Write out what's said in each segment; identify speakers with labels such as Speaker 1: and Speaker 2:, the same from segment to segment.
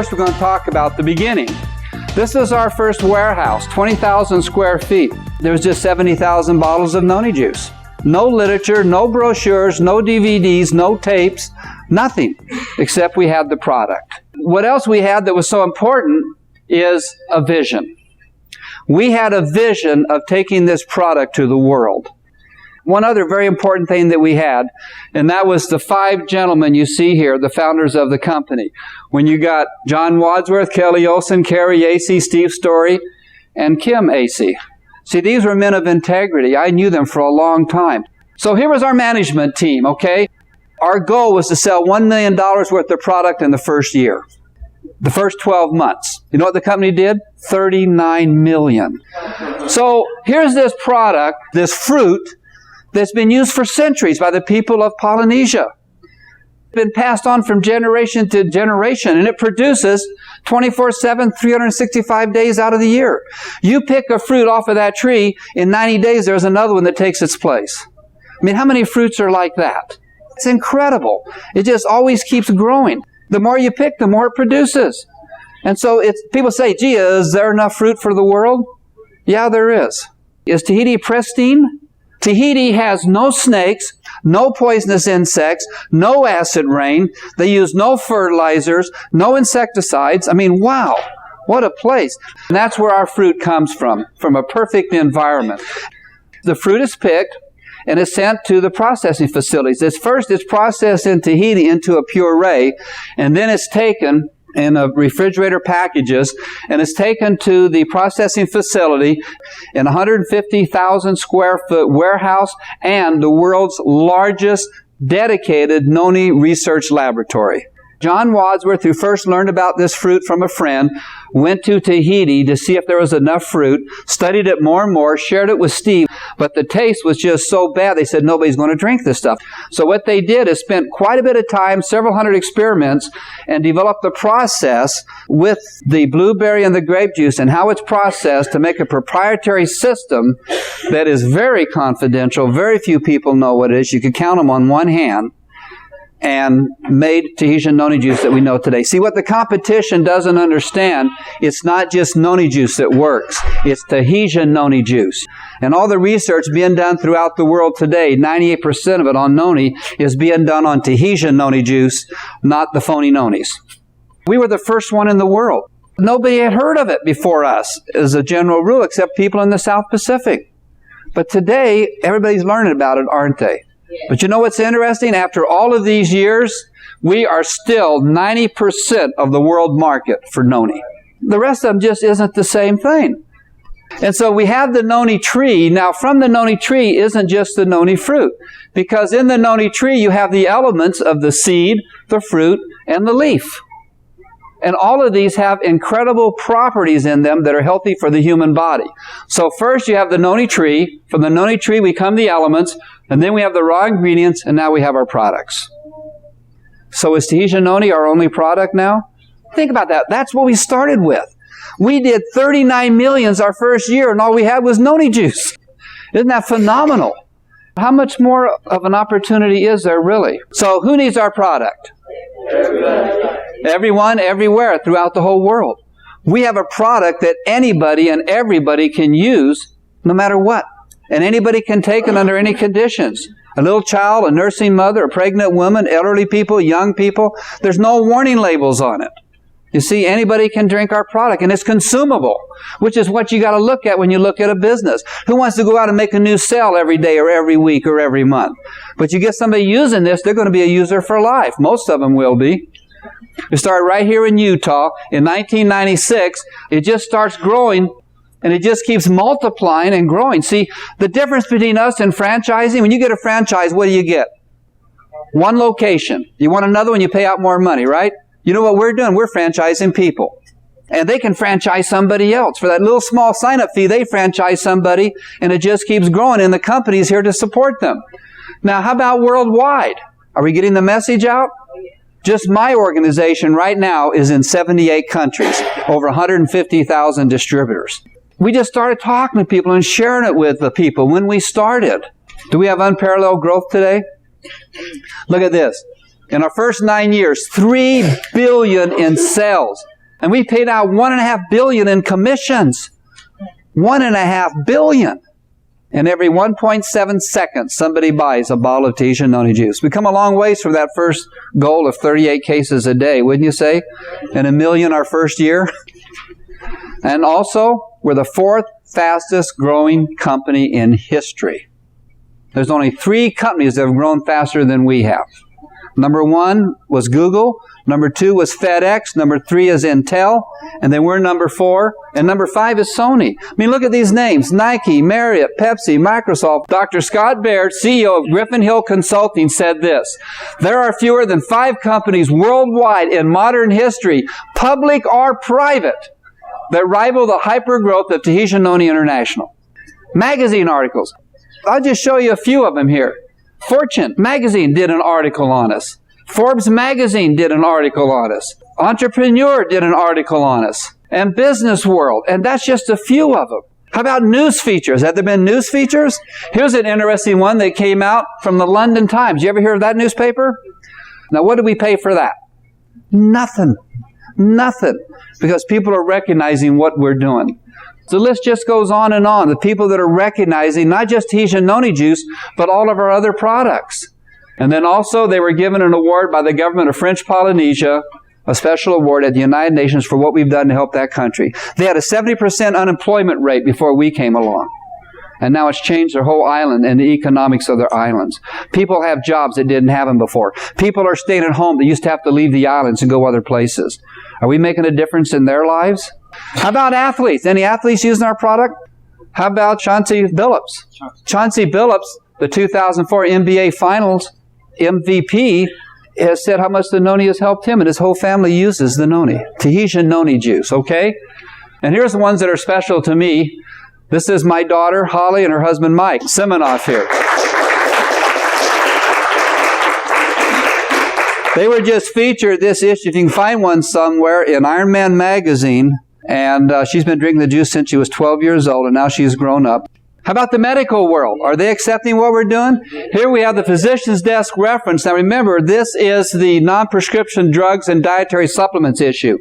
Speaker 1: First, we're going to talk about the beginning. This is our first warehouse, 20,000 square feet. There's just 70,000 bottles of noni juice. No literature, no brochures, no DVDs, no tapes, nothing, except we had the product. What else we had that was so important is a vision. We had a vision of taking this product to the world. One other very important thing that we had, and that was the 5 gentlemen you see here, the founders of the company. When you got John Wadsworth, Kelly Olson, Carrie Acey, Steve Story, and Kim Acey. See, these were men of integrity. I knew them for a long time. So here was our management team, okay? Our goal was to sell $1 million worth of product in the first year. The first 12 months. You know what the company did? $39 million. So here's this product, this fruit, that's been used for centuries by the people of Polynesia. It's been passed on from generation to generation, and it produces 24/7, 365 days out of the year. You pick a fruit off of that tree, in 90 days there's another one that takes its place. I mean, how many fruits are like that? It's incredible. It just always keeps growing. The more you pick, the more it produces. And so people say, gee, is there enough fruit for the world? Yeah, there is. Is Tahiti pristine? Tahiti has no snakes, no poisonous insects, no acid rain. They use no fertilizers, no insecticides. I mean, wow, what a place. And that's where our fruit comes from a perfect environment. The fruit is picked and is sent to the processing facilities. First, it's processed in Tahiti into a puree, and then it's taken in refrigerator packages, and it's taken to the processing facility in a 150,000 square foot warehouse and the world's largest dedicated noni research laboratory. John Wadsworth, who first learned about this fruit from a friend, went to Tahiti to see if there was enough fruit, studied it more and more, shared it with Steve, but the taste was just so bad, they said nobody's going to drink this stuff. So what they did is spent quite a bit of time, several hundred experiments, and developed the process with the blueberry and the grape juice and how it's processed to make a proprietary system that is very confidential. Very few people know what it is. You could count them on one hand. And made Tahitian noni juice that we know today. See, what the competition doesn't understand, it's not just noni juice that works. It's Tahitian noni juice. And all the research being done throughout the world today, 98% of it on noni, is being done on Tahitian noni juice, not the phony nonis. We were the first one in the world. Nobody had heard of it before us, as a general rule, except people in the South Pacific. But today, everybody's learning about it, aren't they? But you know what's interesting? After all of these years, we are still 90% of the world market for noni. The rest of them just isn't the same thing. And so we have the noni tree. Now, from the noni tree isn't just the noni fruit. Because in the noni tree, you have the elements of the seed, the fruit, and the leaf. And all of these have incredible properties in them that are healthy for the human body. So first you have the noni tree. From the noni tree we come the elements. And then we have the raw ingredients, and now we have our products. So is Tahitian noni our only product now? Think about that. That's what we started with. We did 39 million our first year, and all we had was noni juice. Isn't that phenomenal? How much more of an opportunity is there, really? So who needs our product? Everyone, everywhere, throughout the whole world. We have a product that anybody and everybody can use, no matter what. And anybody can take it under any conditions. A little child, a nursing mother, a pregnant woman, elderly people, young people. There's no warning labels on it. You see, anybody can drink our product, and it's consumable, which is what you got to look at when you look at a business. Who wants to go out and make a new sale every day or every week or every month? But you get somebody using this, they're going to be a user for life. Most of them will be. We started right here in Utah in 1996. It just starts growing. And it just keeps multiplying and growing. See, the difference between us and franchising, when you get a franchise, what do you get? One location. You want another one, you pay out more money, right? You know what we're doing? We're franchising people. And they can franchise somebody else. For that little small sign-up fee, they franchise somebody, and it just keeps growing, and the company's here to support them. Now, how about worldwide? Are we getting the message out? Just my organization right now is in 78 countries, over 150,000 distributors. We just started talking to people and sharing it with the people when we started. Do we have unparalleled growth today? Look at this. In our first 9 years, $3 billion in sales. And we paid out $1.5 billion in commissions. $1.5 billion. And every 1.7 seconds, somebody buys a bottle of Tahitian noni juice. We come a long ways from that first goal of 38 cases a day, wouldn't you say? And 1 million our first year. And also, we're the 4th fastest growing company in history. There's only 3 companies that have grown faster than we have. Number 1 was Google. Number 2 was FedEx. Number 3 is Intel. And then we're number 4. And number 5 is Sony. I mean, look at these names. Nike, Marriott, Pepsi, Microsoft. Dr. Scott Baird, CEO of Griffin Hill Consulting, said this: there are fewer than 5 companies worldwide in modern history, public or private, that rival the hyper-growth of Tahitian Noni International. Magazine articles. I'll just show you a few of them here. Fortune magazine did an article on us. Forbes magazine did an article on us. Entrepreneur did an article on us. And Business World. And that's just a few of them. How about news features? Have there been news features? Here's an interesting one that came out from the London Times. You ever hear of that newspaper? Now, what did we pay for that? Nothing. Nothing. Because people are recognizing what we're doing. The list just goes on and on. The people that are recognizing not just Tahitian noni juice, but all of our other products. And then also they were given an award by the government of French Polynesia, a special award at the United Nations for what we've done to help that country. They had a 70% unemployment rate before we came along. And now it's changed their whole island and the economics of their islands. People have jobs that didn't have them before. People are staying at home that used to have to leave the islands and go other places. Are we making a difference in their lives? How about athletes? Any athletes using our product? How about Chauncey Billups? Chauncey Billups, the 2004 NBA Finals MVP, has said how much the noni has helped him, and his whole family uses the noni. Tahitian noni juice, okay? And here's the ones that are special to me. This is my daughter, Holly, and her husband, Mike Siminoff here. They were just featured this issue, if you can find one somewhere, in Iron Man magazine. And she's been drinking the juice since she was 12 years old, and now she's grown up. How about the medical world? Are they accepting what we're doing? Here we have the physician's desk reference. Now remember, this is the non-prescription drugs and dietary supplements issue.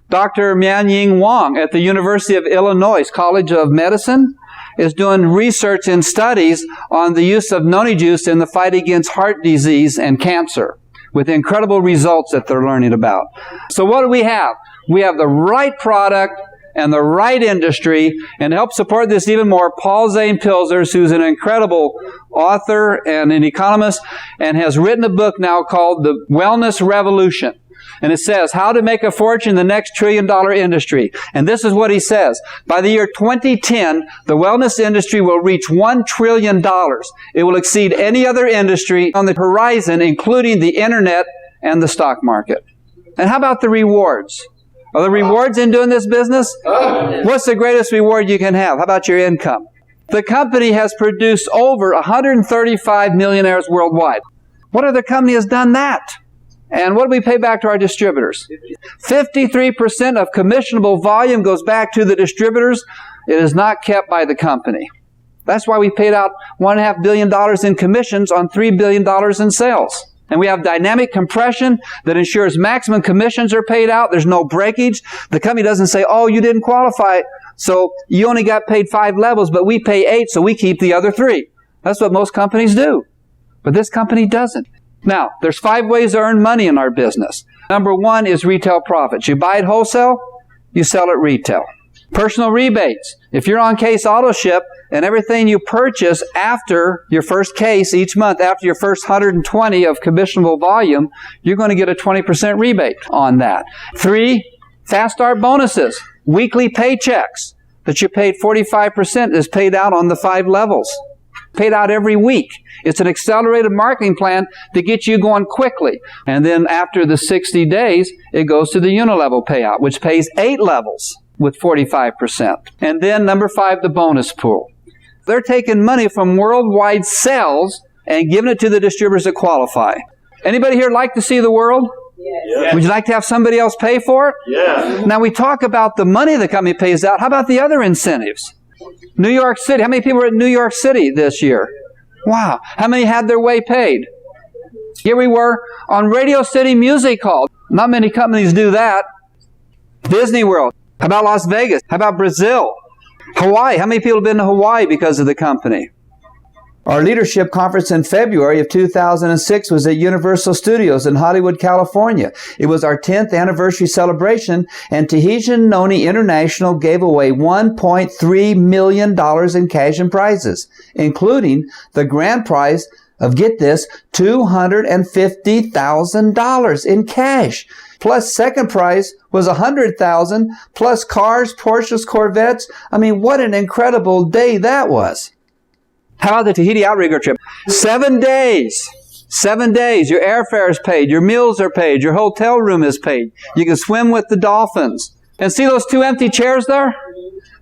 Speaker 1: Dr. Mianying Wong at the University of Illinois College of Medicine is doing research and studies on the use of noni juice in the fight against heart disease and cancer, with incredible results that they're learning about. So what do we have? We have the right product and the right industry, and to help support this even more, Paul Zane Pilzers, who's an incredible author and an economist, and has written a book now called The Wellness Revolution. And it says, how to make a fortune in the next $1 trillion industry. And this is what he says. By the year 2010, the wellness industry will reach $1 trillion. It will exceed any other industry on the horizon, including the internet and the stock market. And how about the rewards? Are the rewards in doing this business? What's the greatest reward you can have? How about your income? The company has produced over 135 millionaires worldwide. What other company has done that? And what do we pay back to our distributors? 53% of commissionable volume goes back to the distributors. It is not kept by the company. That's why we paid out $1.5 billion in commissions on $3 billion in sales. And we have dynamic compression that ensures maximum commissions are paid out. There's no breakage. The company doesn't say, oh, you didn't qualify, so you only got paid 5 levels, but we pay 8, so we keep the other 3. That's what most companies do. But this company doesn't. Now, there's 5 ways to earn money in our business. Number 1 is retail profits. You buy it wholesale, you sell it retail. Personal rebates. If you're on Case Auto Ship and everything you purchase after your first case each month, after your first 120 of commissionable volume, you're going to get a 20% rebate on that. 3, fast start bonuses. Weekly paychecks that you paid 45% is paid out on the 5 levels. Paid out every week. It's an accelerated marketing plan to get you going quickly. And then after the 60 days, it goes to the unilevel payout, which pays 8 levels with 45%. And then number 5, the bonus pool. They're taking money from worldwide sales and giving it to the distributors that qualify. Anybody here like to see the world? Yes. Would you like to have somebody else pay for it? Yes. Now we talk about the money the company pays out. How about the other incentives? New York City. How many people were at New York City this year? Wow. How many had their way paid? Here we were on Radio City Music Hall. Not many companies do that. Disney World. How about Las Vegas? How about Brazil? Hawaii. How many people have been to Hawaii because of the company? Our leadership conference in February of 2006 was at Universal Studios in Hollywood, California. It was our 10th anniversary celebration, and Tahitian Noni International gave away $1.3 million in cash and prizes, including the grand prize of, get this, $250,000 in cash. Plus second prize was $100,000, plus cars, Porsches, Corvettes. I mean, what an incredible day that was. How about the Tahiti outrigger trip? 7 days. 7 days. Your airfare is paid. Your meals are paid. Your hotel room is paid. You can swim with the dolphins. And see those 2 empty chairs there?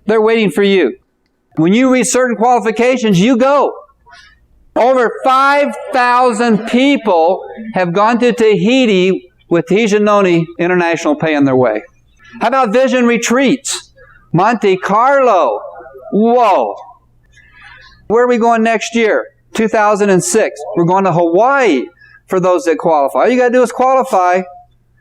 Speaker 1: They're waiting for you. When you reach certain qualifications, you go. Over 5,000 people have gone to Tahiti with Tahitian Noni International paying their way. How about Vision Retreats? Monte Carlo. Whoa. Where are we going next year? 2006. We're going to Hawaii for those that qualify. All you got to do is qualify.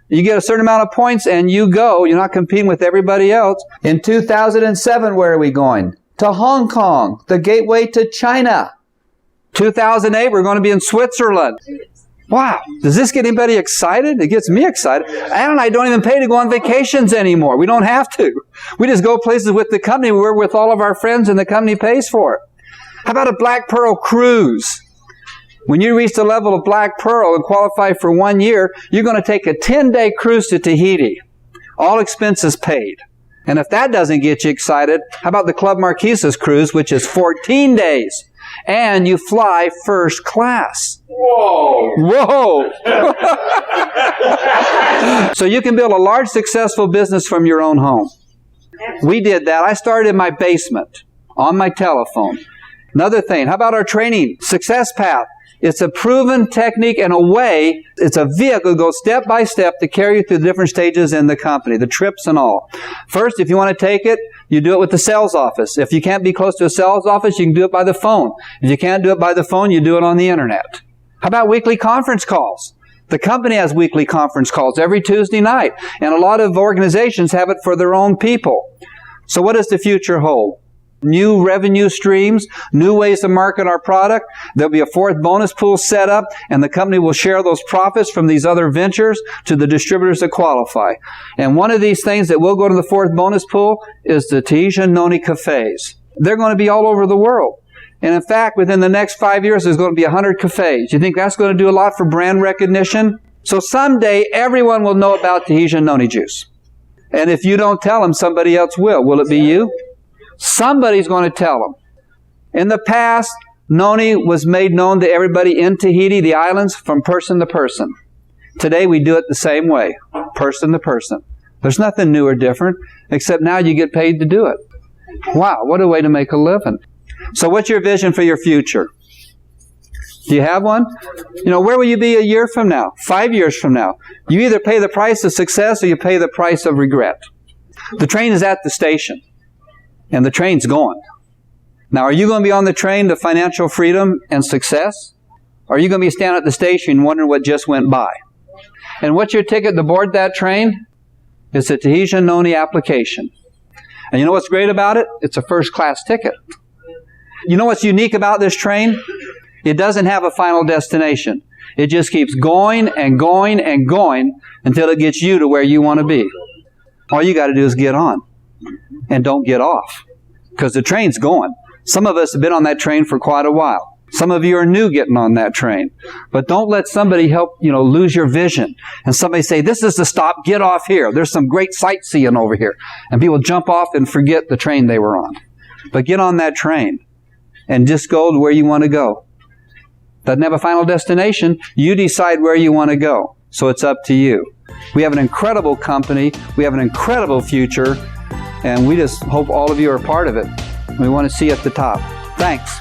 Speaker 1: You get a certain amount of points and you go. You're not competing with everybody else. In 2007, where are we going? To Hong Kong, the gateway to China. 2008, we're going to be in Switzerland. Wow. Does this get anybody excited? It gets me excited. Ann and I don't even pay to go on vacations anymore. We don't have to. We just go places with the company. We're with all of our friends and the company pays for it. How about a Black Pearl cruise? When you reach the level of Black Pearl and qualify for 1 year, you're going to take a 10-day cruise to Tahiti. All expenses paid. And if that doesn't get you excited, how about the Club Marquesas cruise, which is 14 days? And you fly first class.
Speaker 2: Whoa!
Speaker 1: Whoa! So you can build a large, successful business from your own home. We did that. I started in my basement, on my telephone. Another thing, how about our training? Success Path. It's a proven technique and a way, it's a vehicle that goes step by step to carry you through the different stages in the company, the trips and all. First, if you want to take it, you do it with the sales office. If you can't be close to a sales office, you can do it by the phone. If you can't do it by the phone, you do it on the internet. How about weekly conference calls? The company has weekly conference calls every Tuesday night, and a lot of organizations have it for their own people. So what does the future hold? New revenue streams, new ways to market our product. There'll be a fourth bonus pool set up, and the company will share those profits from these other ventures to the distributors that qualify. And one of these things that will go to the fourth bonus pool is the Tahitian Noni cafes. They're going to be all over the world. And in fact, within the next 5 years, there's going to be 100 cafes. You think that's going to do a lot for brand recognition? So someday, everyone will know about Tahitian Noni juice. And if you don't tell them, somebody else will. Will it be you? Somebody's going to tell them. In the past, Noni was made known to everybody in Tahiti, the islands, from person to person. Today, we do it the same way, person to person. There's nothing new or different, except now you get paid to do it. Wow, what a way to make a living. So what's your vision for your future? Do you have one? You know, where will you be a year from now, 5 years from now? You either pay the price of success or you pay the price of regret. The train is at the station. And the train's going. Now, are you going to be on the train to financial freedom and success? Or are you going to be standing at the station wondering what just went by? And what's your ticket to board that train? It's a Tahitian Noni application. And you know what's great about it? It's a first-class ticket. You know what's unique about this train? It doesn't have a final destination. It just keeps going and going and going until it gets you to where you want to be. All you got to do is get on. And don't get off, because the train's going. Some of us have been on that train for quite a while. Some of you are new getting on that train. But don't let somebody help, lose your vision. And somebody say, this is the stop, get off here. There's some great sightseeing over here. And people jump off and forget the train they were on. But get on that train and just go to where you want to go. Doesn't have a final destination. You decide where you want to go. So it's up to you. We have an incredible company. We have an incredible future. And we just hope all of you are part of it. We want to see you at the top. Thanks.